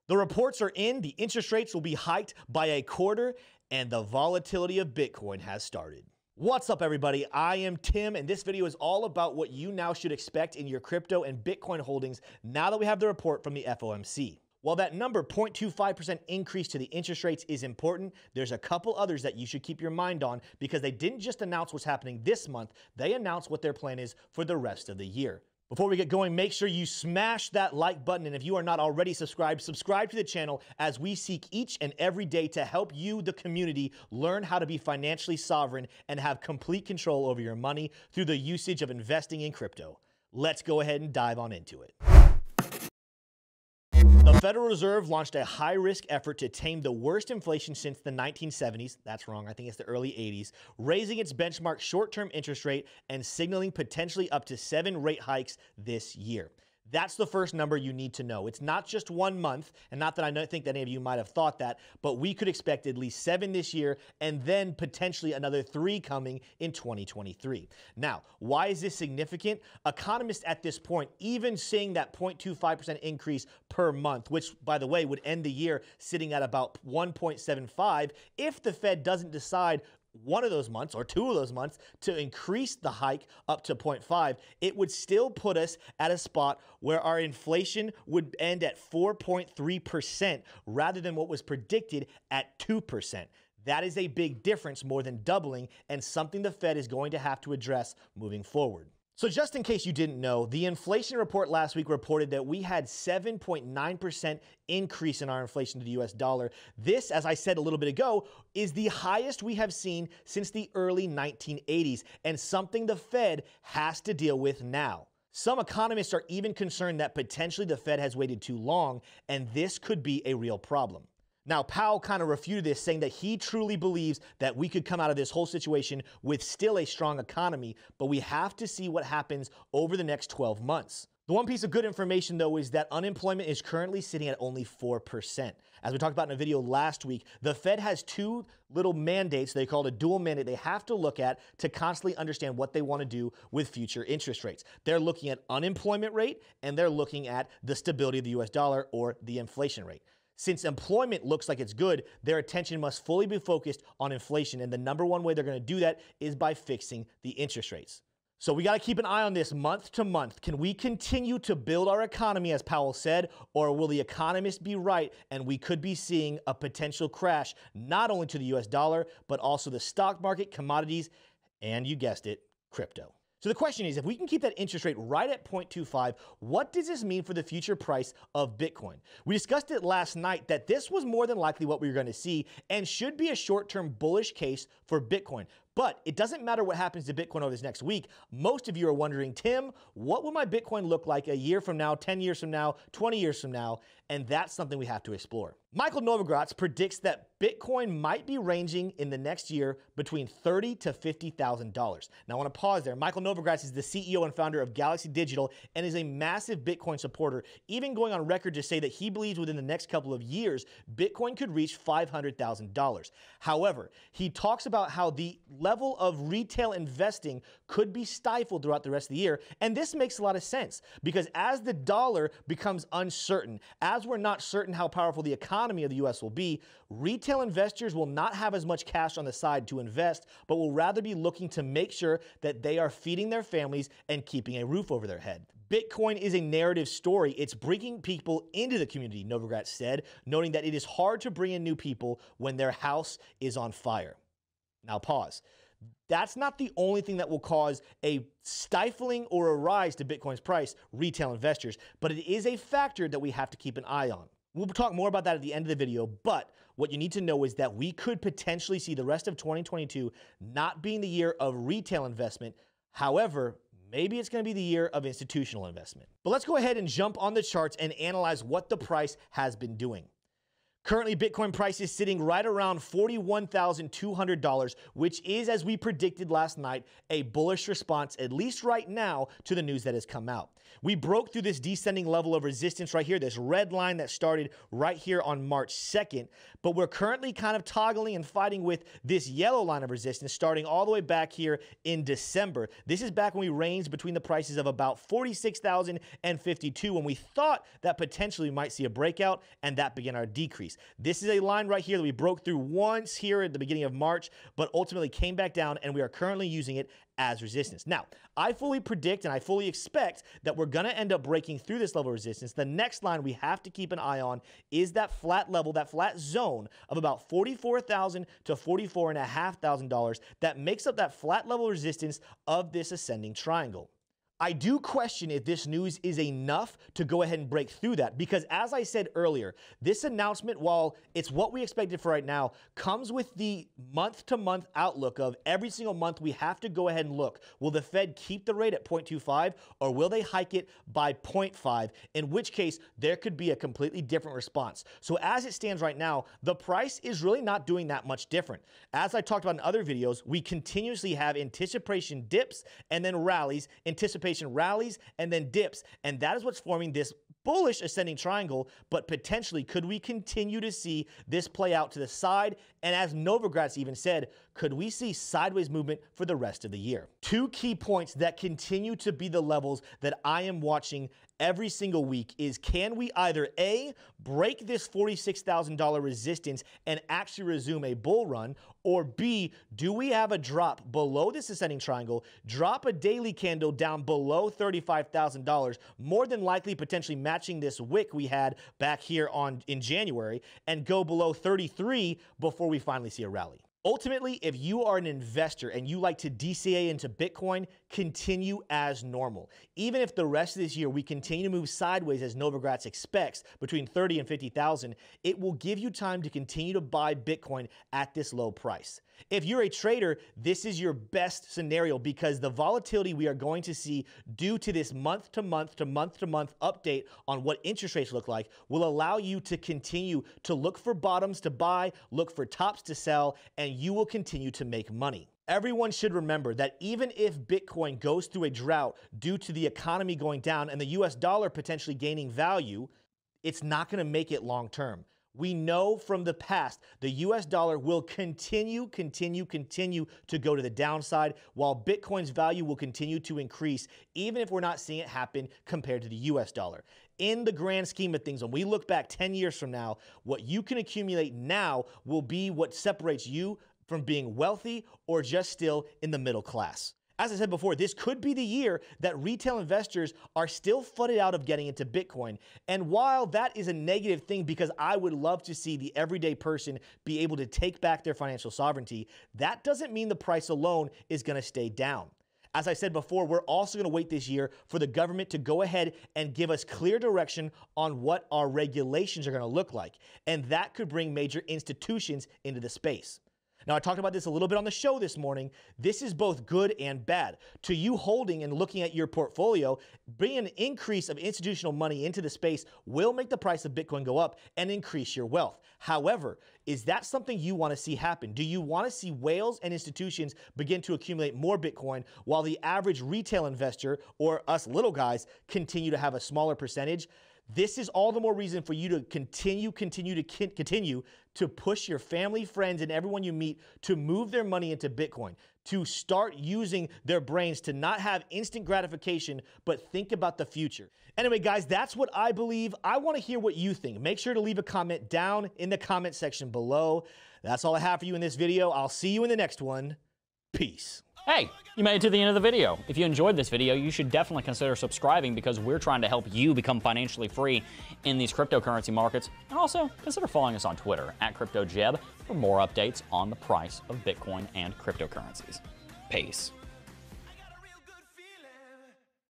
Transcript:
The reports are in, the interest rates will be hiked by a quarter, and the volatility of Bitcoin has started. What's up, everybody? I am Tim, and this video is all about what you now should expect in your crypto and Bitcoin holdings now that we have the report from the FOMC. While that number, 0.25% increase to the interest rates, is important, there's a couple others that you should keep your mind on because they didn't just announce what's happening this month, they announced what their plan is for the rest of the year. Before we get going, make sure you smash that like button, and if you are not already subscribed, subscribe to the channel as we seek each and every day to help you, the community, learn how to be financially sovereign and have complete control over your money through the usage of investing in crypto. Let's go ahead and dive on into it. The Federal Reserve launched a high-risk effort to tame the worst inflation since the 1970s. That's wrong. I think it's the early 80s, raising its benchmark short-term interest rate and signaling potentially up to 7 rate hikes this year. That's the first number you need to know. It's not just 1 month, and not that I think that any of you might have thought that, but we could expect at least 7 this year and then potentially another 3 coming in 2023. Now, why is this significant? Economists at this point, even seeing that 0.25% increase per month, which, by the way, would end the year sitting at about 1.75, if the Fed doesn't decide one of those months or 2 of those months to increase the hike up to 0.5, it would still put us at a spot where our inflation would end at 4.3% rather than what was predicted at 2%. That is a big difference, more than doubling, and something the Fed is going to have to address moving forward. So just in case you didn't know, the inflation report last week reported that we had 7.9% increase in our inflation to the US dollar. This, as I said a little bit ago, is the highest we have seen since the early 1980s, and something the Fed has to deal with now. Some economists are even concerned that potentially the Fed has waited too long, and this could be a real problem. Now, Powell kind of refuted this, saying that he truly believes that we could come out of this whole situation with still a strong economy, but we have to see what happens over the next 12 months. The one piece of good information, though, is that unemployment is currently sitting at only 4%. As we talked about in a video last week, the Fed has 2 little mandates they call it a dual mandate they have to look at to constantly understand what they want to do with future interest rates. They're looking at unemployment rate, and they're looking at the stability of the US dollar or the inflation rate. Since employment looks like it's good, their attention must fully be focused on inflation, and the number one way they're going to do that is by fixing the interest rates. So we got to keep an eye on this month to month. Can we continue to build our economy, as Powell said, or will the economists be right and we could be seeing a potential crash not only to the US dollar, but also the stock market, commodities, and you guessed it, crypto? So the question is, if we can keep that interest rate right at 0.25, what does this mean for the future price of Bitcoin? We discussed it last night that this was more than likely what we were going to see and should be a short-term bullish case for Bitcoin. But it doesn't matter what happens to Bitcoin over this next week. Most of you are wondering, Tim, what will my Bitcoin look like a year from now, 10 years from now, 20 years from now? And that's something we have to explore. Michael Novogratz predicts that Bitcoin might be ranging in the next year between $30,000 to $50,000. Now, I want to pause there. Michael Novogratz is the CEO and founder of Galaxy Digital and is a massive Bitcoin supporter, even going on record to say that he believes within the next couple of years, Bitcoin could reach $500,000. However, he talks about how the level of retail investing could be stifled throughout the rest of the year, and this makes a lot of sense because as the dollar becomes uncertain, as we're not certain how powerful the economy of the US will be, retail investors will not have as much cash on the side to invest, but will rather be looking to make sure that they are feeding their families and keeping a roof over their head. Bitcoin is a narrative story. It's bringing people into the community, Novogratz said, noting that it is hard to bring in new people when their house is on fire. Now pause. That's not the only thing that will cause a stifling or a rise to Bitcoin's price, retail investors, but it is a factor that we have to keep an eye on. We'll talk more about that at the end of the video, but what you need to know is that we could potentially see the rest of 2022 not being the year of retail investment. However, maybe it's going to be the year of institutional investment. But let's go ahead and jump on the charts and analyze what the price has been doing. Currently, Bitcoin price is sitting right around $41,200, which is, as we predicted last night, a bullish response, at least right now, to the news that has come out. We broke through this descending level of resistance right here, this red line that started right here on March 2nd, but we're currently kind of toggling and fighting with this yellow line of resistance starting all the way back here in December. This is back when we ranged between the prices of about 46,000 and 52 when we thought that potentially we might see a breakout, and that began our decrease. This is a line right here that we broke through once here at the beginning of March, but ultimately came back down, and we are currently using it as resistance. Now, I fully predict and I fully expect that we're going to end up breaking through this level of resistance. The next line we have to keep an eye on is that flat level, that flat zone of about $44,000 to $44,500 that makes up that flat level resistance of this ascending triangle. I do question if this news is enough to go ahead and break through that, because as I said earlier, this announcement, while it's what we expected for right now, comes with the month-to-month outlook of every single month we have to go ahead and look. Will the Fed keep the rate at 0.25 or will they hike it by 0.5, in which case there could be a completely different response. So as it stands right now, the price is really not doing that much different. As I talked about in other videos, we continuously have anticipation dips and then rallies, anticipation rallies and then dips, and that is what's forming this bullish ascending triangle. But potentially, could we continue to see this play out to the side? And as Novogratz even said, could we see sideways movement for the rest of the year? Two key points that continue to be the levels that I am watching every single week is, can we either A, break this $46,000 resistance and actually resume a bull run, or B, do we have a drop below this ascending triangle, drop a daily candle down below $35,000, more than likely potentially matching this wick we had back here in January, and go below 33 before we finally see a rally. Ultimately, if you are an investor and you like to DCA into Bitcoin, continue as normal. Even if the rest of this year we continue to move sideways as Novogratz expects, between 30 and 50,000, it will give you time to continue to buy Bitcoin at this low price. If you're a trader, this is your best scenario, because the volatility we are going to see due to this month-to-month update on what interest rates look like will allow you to continue to look for bottoms to buy, look for tops to sell, and you will continue to make money. Everyone should remember that even if Bitcoin goes through a drought due to the economy going down and the US dollar potentially gaining value, it's not going to make it long term. We know from the past the US dollar will continue to go to the downside, while Bitcoin's value will continue to increase, even if we're not seeing it happen compared to the US dollar. In the grand scheme of things, when we look back 10 years from now, what you can accumulate now will be what separates you from being wealthy or just still in the middle class. As I said before, this could be the year that retail investors are still flooded out of getting into Bitcoin. And while that is a negative thing, because I would love to see the everyday person be able to take back their financial sovereignty, that doesn't mean the price alone is going to stay down. As I said before, we're also going to wait this year for the government to go ahead and give us clear direction on what our regulations are going to look like. And that could bring major institutions into the space. Now, I talked about this a little bit on the show this morning. This is both good and bad. To you holding and looking at your portfolio, bringing an increase of institutional money into the space will make the price of Bitcoin go up and increase your wealth. However, is that something you want to see happen? Do you want to see whales and institutions begin to accumulate more Bitcoin while the average retail investor, or us little guys, continue to have a smaller percentage? This is all the more reason for you to continue to push your family, friends, and everyone you meet to move their money into Bitcoin, to start using their brains to not have instant gratification, but think about the future. Anyway, guys, that's what I believe. I want to hear what you think. Make sure to leave a comment down in the comment section below. That's all I have for you in this video. I'll see you in the next one. Peace. Hey, you made it to the end of the video. If you enjoyed this video, you should definitely consider subscribing, because we're trying to help you become financially free in these cryptocurrency markets. And also, consider following us on Twitter @CryptoJeb for more updates on the price of Bitcoin and cryptocurrencies. Peace.